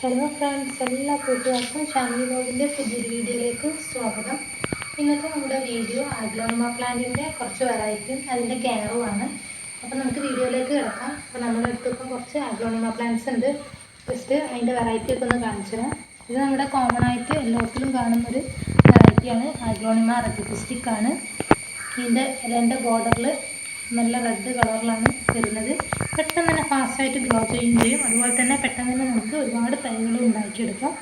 Hello friends, എല്ലാ കൂട്ടുകാർക്കും ഷാനി വ്ലോഗിൻ്റെ പുതിയൊരു വീഡിയോയിലേക്ക് സ്വാഗതം. ഇന്നത്തെ നമ്മുടെ വീഡിയോ ആഗ്ലോണിമ പ്ലാന്റിൻ്റെ കുറച്ച് വെറൈറ്റിയും അതിൻ്റെ കെയറുമാണ്. അപ്പോൾ നമുക്ക് വീഡിയോയിലേക്ക് കിടക്കാം. അപ്പോൾ നമ്മുടെ അടുത്തൊക്കെ കുറച്ച് ആഗ്ലോണിമ പ്ലാന്റ്സ് ഉണ്ട്. ജസ്റ്റ് അതിൻ്റെ വെറൈറ്റി ഒക്കെ ഒന്ന് കാണിച്ചു തരാം. ഇത് നമ്മുടെ കോമൺ ആയിട്ട് എല്ലാത്തിലും കാണുന്നൊരു വെറൈറ്റിയാണ്. ആഗ്ലോണിമ റെഡിസ്റ്റിക് ആണ്. ഇതിൻ്റെ രണ്ട് ബോർഡറിൽ നല്ല റെഡ് കളറിലാണ് വരുന്നത്. പെട്ടെന്ന് തന്നെ ഫാസ്റ്റായിട്ട് ഗ്രോ ചെയ്യുകയും ചെയ്യും. അതുപോലെ തന്നെ പെട്ടെന്ന് തന്നെ നമുക്ക് ഒരുപാട് തൈകൾ ഉണ്ടാക്കിയെടുക്കാം.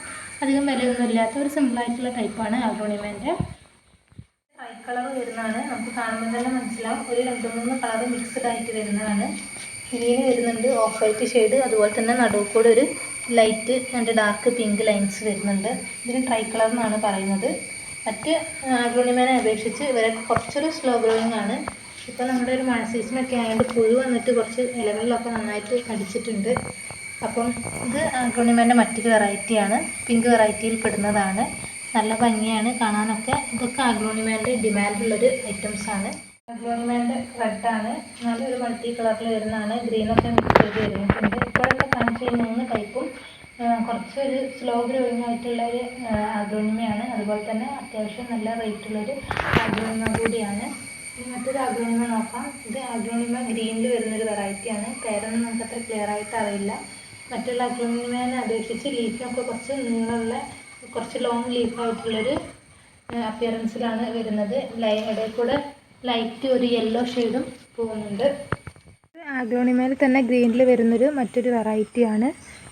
അധികം വിലയൊന്നും ഇല്ലാത്ത ഒരു സിമ്പിളായിട്ടുള്ള ടൈപ്പാണ് ആഗ്ലോണിമേൻ്റെ. ട്രൈ കളർ വരുന്നതാണ്. നമുക്ക് കാണുമ്പോൾ തന്നെ മനസ്സിലാവും. ഒരു 2-3 കളർ മിക്സ്ഡ് ആയിട്ട് വരുന്നതാണ്. ഗ്രീൻ വരുന്നുണ്ട്, ഓഫ് വൈറ്റ് ഷെയ്ഡ്, അതുപോലെ തന്നെ നടുവ് കൂടെ ഒരു light and dark pink lines വരുന്നുണ്ട്. ഇതിന് ട്രൈ കളർ എന്നാണ് പറയുന്നത്. മറ്റ് ആഗ്ലോണിമേനെ അപേക്ഷിച്ച് ഇവരെ കുറച്ചൊരു സ്ലോ ഗ്രോയിങ് ആണ്. ഇപ്പോൾ നമ്മുടെ ഒരു മഴ സീസണൊക്കെ ആയതുകൊണ്ട് പുഴു വന്നിട്ട് കുറച്ച് ഇലകളിലൊക്കെ നന്നായിട്ട് അടിച്ചിട്ടുണ്ട്. അപ്പം ഇത് ആഗ്ലോണിമേൻ്റെ മറ്റൊരു വെറൈറ്റിയാണ്. പിങ്ക് വെറൈറ്റിയിൽ പെടുന്നതാണ്. നല്ല ഭംഗിയാണ് കാണാനൊക്കെ. ഇതൊക്കെ ആഗ്ലോണിമേൻ്റെ ഡിമാൻഡുള്ളൊരു ഐറ്റംസാണ്. ആഗ്ലോണിമേൻ്റെ റെഡാണ്, നല്ലൊരു മൾട്ടി കളറിൽ വരുന്നതാണ്. ഗ്രീനൊക്കെ മിക്സ് ചെയ്ത് വരുന്നുണ്ട്. ഇപ്പോഴൊക്കെ കാണിച്ച 3 ടൈപ്പും കുറച്ചൊരു സ്ലോ ഗ്രോയിങ് ആയിട്ടുള്ളൊരു ആഗ്ലോണിമയാണ്. അതുപോലെ തന്നെ അത്യാവശ്യം നല്ല റേറ്റുള്ളൊരു ആഗ്ലോണിമ കൂടിയാണ്. മറ്റൊരു ആഗ്ലോണിമ നോക്കാം. ഇത് ആഗ്ലോണിമ ഗ്രീനിൽ വരുന്നൊരു വെറൈറ്റിയാണ്. പേരൊന്നും നമുക്ക് അത്ര ക്ലിയർ ആയിട്ട് അറിയില്ല. മറ്റുള്ള ആഗ്ലോണിമേനെ അപേക്ഷിച്ച് ലീഫിനൊക്കെ കുറച്ച് നീളമുള്ള, കുറച്ച് ലോങ് ലീഫായിട്ടുള്ളൊരു അപ്പിയറൻസിലാണ് വരുന്നത്. ഇടയിൽ കൂടെ ലൈറ്റ് ഒരു യെല്ലോ ഷെയ്ഡും പോകുന്നുണ്ട്. ആഗ്ലോണിമയിൽ തന്നെ ഗ്രീനിൽ വരുന്നൊരു മറ്റൊരു വെറൈറ്റിയാണ്.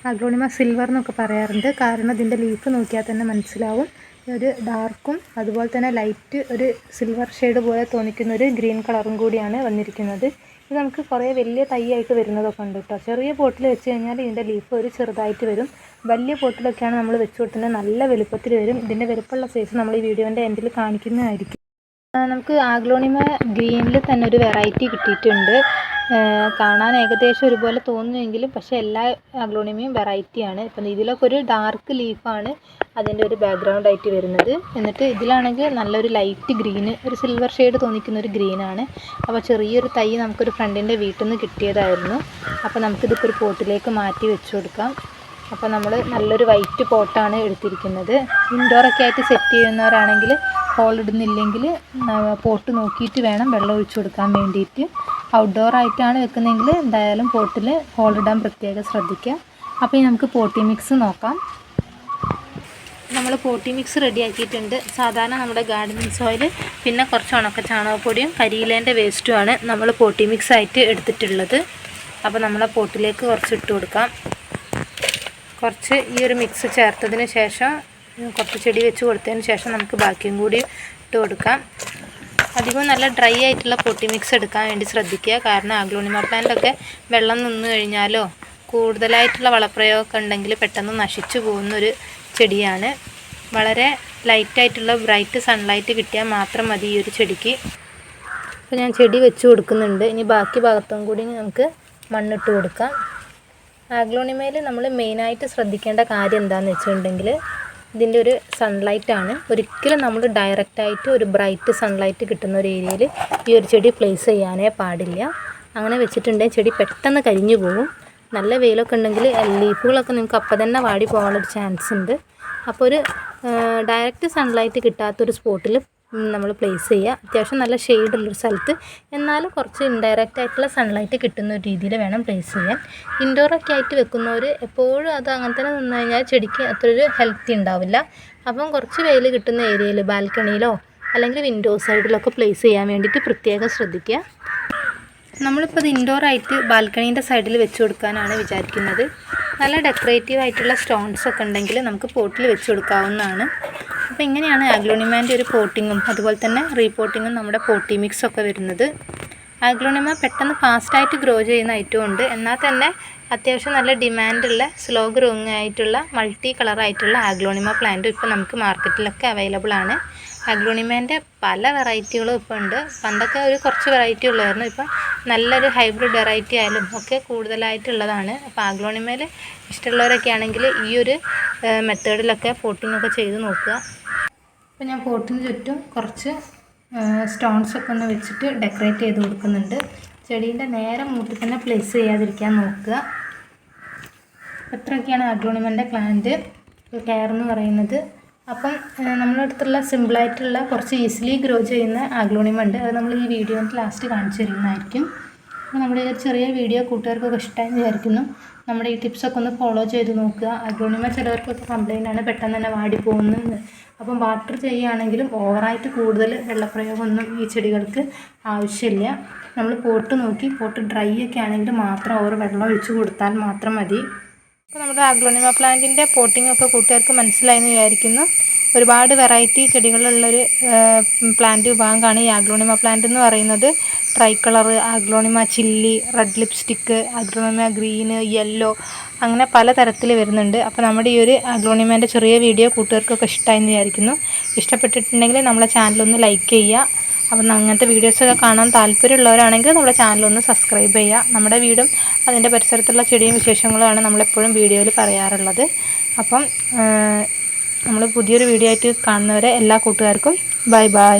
ആഗ്ലോണിമ സിൽവർ എന്നൊക്കെ പറയാറുണ്ട്. കാരണം ഇതിൻ്റെ ലീഫ് നോക്കിയാൽ തന്നെ മനസ്സിലാവും. ഒരു ഡാർക്കും അതുപോലെ തന്നെ ലൈറ്റ് ഒരു സിൽവർ ഷെയ്ഡ് പോലെ തോന്നിക്കുന്ന ഒരു ഗ്രീൻ കളറും കൂടിയാണ് വന്നിരിക്കുന്നത്. ഇത് നമുക്ക് കുറേ വലിയ തൈയായിട്ട് വരുന്നതൊക്കെ ഉണ്ട് കേട്ടോ. ചെറിയ പോട്ടിൽ വെച്ച് കഴിഞ്ഞാൽ ഇതിൻ്റെ ലീഫ് ഒരു ചെറുതായിട്ട് വരും. വലിയ പോട്ടിലൊക്കെയാണ് നമ്മൾ വെച്ച് കൊടുക്കുന്നത്, നല്ല വലുപ്പത്തിൽ വരും. ഇതിൻ്റെ വലുപ്പമുള്ള സൈസ് നമ്മൾ ഈ വീഡിയോൻ്റെ എൻഡിൽ കാണിക്കുന്നതായിരിക്കും. നമുക്ക് ആഗ്ലോണിമ ഗ്രീനിൽ തന്നെ ഒരു വെറൈറ്റി കിട്ടിയിട്ടുണ്ട്. കാണാൻ ഏകദേശം ഒരുപോലെ തോന്നുമെങ്കിലും പക്ഷേ എല്ലാ ആഗ്ലോണിമയും വെറൈറ്റിയാണ്. ഇപ്പം ഇതിലൊക്കെ ഒരു ഡാർക്ക് ലീഫാണ് അതിൻ്റെ ഒരു ബാക്ക്ഗ്രൗണ്ട് ആയിട്ട് വരുന്നത്. എന്നിട്ട് ഇതിലാണെങ്കിൽ നല്ലൊരു ലൈറ്റ് ഗ്രീന്, ഒരു സിൽവർ ഷെയ്ഡ് തോന്നിക്കുന്ന ഒരു ഗ്രീനാണ്. അപ്പോൾ ചെറിയൊരു തൈ നമുക്കൊരു ഫ്രണ്ടിൻ്റെ വീട്ടിൽ നിന്ന് കിട്ടിയതായിരുന്നു. അപ്പോൾ നമുക്കിതിപ്പോൾ ഒരു പോട്ടിലേക്ക് മാറ്റി വെച്ച് കൊടുക്കാം. അപ്പോൾ നമ്മൾ നല്ലൊരു വൈറ്റ് പോട്ടാണ് എടുത്തിരിക്കുന്നത്. ഇൻഡോറൊക്കെ ആയിട്ട് സെറ്റ് ചെയ്യുന്നവരാണെങ്കിൽ ഹോൾ ഇടുന്നില്ലെങ്കിൽ പോട്ട് നോക്കിയിട്ട് വേണം വെള്ളം ഒഴിച്ചു കൊടുക്കാൻ വേണ്ടിയിട്ട്. ഔട്ട്ഡോർ ആയിട്ടാണ് വെക്കുന്നതെങ്കിൽ എന്തായാലും പോട്ടിൽ ഹോൾ ഇടാൻ പ്രത്യേകം ശ്രദ്ധിക്കുക. അപ്പോൾ ഇനി നമുക്ക് പോട്ടി മിക്സ് നോക്കാം. നമ്മൾ പോട്ടി മിക്സ് റെഡിയാക്കിയിട്ടുണ്ട്. സാധാരണ നമ്മുടെ ഗാർഡനിങ് സോയിൽ, പിന്നെ കുറച്ച് ഉണക്ക ചാണകപ്പൊടിയും കരിയിലേൻ്റെ വേസ്റ്റുമാണ് നമ്മൾ പോട്ടി മിക്സ് ആയിട്ട് എടുത്തിട്ടുള്ളത്. അപ്പോൾ നമ്മളെ പോട്ടിലേക്ക് കുറച്ച് ഇട്ട് കൊടുക്കാം. കുറച്ച് ഈ ഒരു മിക്സ് ചേർത്തതിന് ശേഷം കുറച്ച് ചെടി വെച്ച് കൊടുത്തതിന് ശേഷം നമുക്ക് ബാക്കിയും കൂടി ഇട്ട് കൊടുക്കാം. അധികം നല്ല ഡ്രൈ ആയിട്ടുള്ള പോട്ടി മിക്സ് എടുക്കാൻ വേണ്ടി ശ്രദ്ധിക്കുക. കാരണം ആഗ്ലോണിമ പ്ലാന്റൊക്കെ വെള്ളം നിന്ന് കഴിഞ്ഞാലോ കൂടുതലായിട്ടുള്ള വളപ്രയോഗമൊക്കെ ഉണ്ടെങ്കിൽ പെട്ടെന്ന് നശിച്ചു പോകുന്നൊരു ചെടിയാണ്. വളരെ ലൈറ്റായിട്ടുള്ള ബ്രൈറ്റ് സൺലൈറ്റ് കിട്ടിയാൽ മാത്രം മതി ഈ ഒരു ചെടിക്ക്. അപ്പോൾ ഞാൻ ചെടി വെച്ച് കൊടുക്കുന്നുണ്ട്. ഇനി ബാക്കി ഭാഗത്തും കൂടി നമുക്ക് മണ്ണിട്ട് കൊടുക്കാം. ആഗ്ലോണിമയിൽ നമ്മൾ മെയിനായിട്ട് ശ്രദ്ധിക്കേണ്ട കാര്യം എന്താണെന്ന് വെച്ചിട്ടുണ്ടെങ്കിൽ ഇതിൻ്റെ ഒരു സൺലൈറ്റാണ്. ഒരിക്കലും നമ്മൾ ഡയറക്റ്റായിട്ട് ഒരു ബ്രൈറ്റ് സൺലൈറ്റ് കിട്ടുന്ന ഒരു ഏരിയയിൽ ഈ ഒരു ചെടി പ്ലേസ് ചെയ്യാനേ പാടില്ല. അങ്ങനെ വെച്ചിട്ടുണ്ടെങ്കിൽ ചെടി പെട്ടെന്ന് കരിഞ്ഞു പോകും. നല്ല വെയിലൊക്കെ ഉണ്ടെങ്കിൽ ലീഫുകളൊക്കെ നിങ്ങൾക്ക് അപ്പം തന്നെ വാടി പോകാനൊരു ചാൻസ് ഉണ്ട്. അപ്പോൾ ഒരു ഡയറക്റ്റ് സൺലൈറ്റ് കിട്ടാത്തൊരു സ്പോട്ടിൽ നമ്മൾ പ്ലേസ് ചെയ്യുക. അത്യാവശ്യം നല്ല ഷെയ്ഡുള്ളൊരു സ്ഥലത്ത്, എന്നാലും കുറച്ച് ഇൻഡയറക്റ്റ് ആയിട്ടുള്ള സൺലൈറ്റ് കിട്ടുന്ന ഒരു രീതിയിൽ വേണം പ്ലേസ് ചെയ്യാൻ. ഇൻഡോറൊക്കെ ആയിട്ട് വെക്കുന്നവർ എപ്പോഴും അത് അങ്ങനെ തന്നെ നിന്ന് കഴിഞ്ഞാൽ ചെടിക്ക് അത്ര ഒരു ഹെൽത്തി ഉണ്ടാവില്ല. അപ്പം കുറച്ച് വെയിൽ കിട്ടുന്ന ഏരിയയിൽ ബാൽക്കണിയിലോ അല്ലെങ്കിൽ വിൻഡോ സൈഡിലൊക്കെ പ്ലേസ് ചെയ്യാൻ വേണ്ടിയിട്ട് പ്രത്യേകം ശ്രദ്ധിക്കുക. നമ്മളിപ്പോൾ ഇത് ഇൻഡോറായിട്ട് ബാൽക്കണീൻ്റെ സൈഡിൽ വെച്ച് കൊടുക്കാനാണ് വിചാരിക്കുന്നത്. നല്ല ഡെക്കറേറ്റീവ് ആയിട്ടുള്ള സ്റ്റോൺസ് ഒക്കെ ഉണ്ടെങ്കിൽ നമുക്ക് പോട്ടിൽ വെച്ച് കൊടുക്കാവുന്നതാണ്. അപ്പോൾ ഇങ്ങനെയാണ് ആഗ്ലോണിമേൻ്റെ ഒരു പോട്ടിങ്ങും അതുപോലെ തന്നെ റീപോട്ടിങ്ങും നമ്മുടെ പോട്ടി മിക്സൊക്കെ വരുന്നത്. ആഗ്ലോണിമ പെട്ടെന്ന് ഫാസ്റ്റായിട്ട് ഗ്രോ ചെയ്യുന്ന ഐറ്റവും ഉണ്ട്. എന്നാൽ തന്നെ അത്യാവശ്യം നല്ല ഡിമാൻഡുള്ള സ്ലോ ഗ്രോയിങ് ആയിട്ടുള്ള മൾട്ടി കളറായിട്ടുള്ള ആഗ്ലോണിമ പ്ലാന്റും ഇപ്പോൾ നമുക്ക് മാർക്കറ്റിലൊക്കെ അവൈലബിൾ ആണ്. ആഗ്ലോണിമേൻ്റെ പല വെറൈറ്റികളും ഇപ്പോൾ ഉണ്ട്. പണ്ടൊക്കെ ഒരു കുറച്ച് വെറൈറ്റി ഉള്ളായിരുന്നു. ഇപ്പം നല്ലൊരു ഹൈബ്രിഡ് വെറൈറ്റി ആയാലും ഒക്കെ കൂടുതലായിട്ടുള്ളതാണ്. അപ്പോൾ ആഗ്ലോണിമയിൽ ഇഷ്ടമുള്ളവരൊക്കെ ആണെങ്കിൽ ഈ ഒരു മെത്തേഡിലൊക്കെ പോട്ടിങ്ങൊക്കെ ചെയ്ത് നോക്കുക. അപ്പോൾ ഞാൻ പോട്ടിന് ചുറ്റും കുറച്ച് സ്റ്റോൺസൊക്കെ ഒന്ന് വെച്ചിട്ട് ഡെക്കറേറ്റ് ചെയ്ത് കൊടുക്കുന്നുണ്ട്. ചെടീൻ്റെ നേരെ മൂട്ടിൽ തന്നെ പ്ലേസ് ചെയ്യാതിരിക്കാൻ നോക്കുക. ഇത്രയൊക്കെയാണ് അഗ്ലോണിമൻ്റെ പ്ലാന്റ് കെയർ എന്ന് പറയുന്നത്. അപ്പം നമ്മുടെ അടുത്തുള്ള സിമ്പിളായിട്ടുള്ള കുറച്ച് ഈസിലി ഗ്രോ ചെയ്യുന്ന അഗ്ലോണിമ ഉണ്ട്. അത് നമ്മൾ ഈ വീഡിയോൻ്റെ ലാസ്റ്റ് കാണിച്ചു തരുന്നതായിരിക്കും. അപ്പോൾ നമ്മുടെ ഈ ചെറിയ വീഡിയോ കൂട്ടുകാർക്കൊക്കെ ഇഷ്ടമായെന്ന് വിചാരിക്കുന്നു. നമ്മുടെ ഈ ടിപ്സൊക്കെ ഒന്ന് ഫോളോ ചെയ്ത് നോക്കുക. അഗ്ലോണിമ ചിലവർക്കൊക്കെ കംപ്ലൈൻ്റ് ആണ്, പെട്ടെന്ന് തന്നെ വാടി പോകുന്നത്. അപ്പം വാട്ടർ ചെയ്യുകയാണെങ്കിലും ഓവറായിട്ട് കൂടുതൽ വെള്ളപ്രയോഗമൊന്നും ഈ ചെടികൾക്ക് ആവശ്യമില്ല. നമ്മൾ പോട്ട് നോക്കി, പോട്ട് ഡ്രൈ ഒക്കെ ആണെങ്കിൽ മാത്രം ഓവർ വെള്ളം ഒഴിച്ച് കൊടുത്താൽ മാത്രം മതി. അപ്പോൾ നമ്മുടെ അഗ്ലോണിമ പ്ലാന്റിൻ്റെ പോട്ടിംഗ് ഒക്കെ കൂട്ടുകാർക്ക് മനസ്സിലായെന്ന് വിചാരിക്കുന്നു. ഒരുപാട് വെറൈറ്റി ചെടികളുള്ളൊരു പ്ലാന്റ് വിഭാഗമാണ് ഈ അഗ്ലോണിമ പ്ലാന്റ് എന്ന് പറയുന്നത്. Try colour, aglaonema chilli, red lipstick, aglaonema green, yellow, അങ്ങനെ പല തരത്തിൽ വരുന്നുണ്ട്. അപ്പോൾ നമ്മുടെ ഈ ഒരു അഗ്ലോണിമേൻ്റെ ചെറിയ വീഡിയോ കൂട്ടുകാർക്കൊക്കെ ഇഷ്ടമായെന്ന് വിചാരിക്കുന്നു. ഇഷ്ടപ്പെട്ടിട്ടുണ്ടെങ്കിൽ നമ്മളെ ചാനലൊന്ന് ലൈക്ക് ചെയ്യുക. അപ്പം അങ്ങനത്തെ വീഡിയോസൊക്കെ കാണാൻ താല്പര്യമുള്ളവരാണെങ്കിൽ നമ്മുടെ ചാനലൊന്ന് സബ്സ്ക്രൈബ് ചെയ്യുക. നമ്മുടെ വീടും അതിൻ്റെ പരിസരത്തുള്ള ചെടിയും വിശേഷങ്ങളുമാണ് നമ്മളെപ്പോഴും വീഡിയോയിൽ പറയാറുള്ളത്. അപ്പം നമ്മൾ പുതിയൊരു വീഡിയോ ആയിട്ട് കാണുന്നവരെ എല്ലാ കൂട്ടുകാർക്കും ബൈ ബൈ.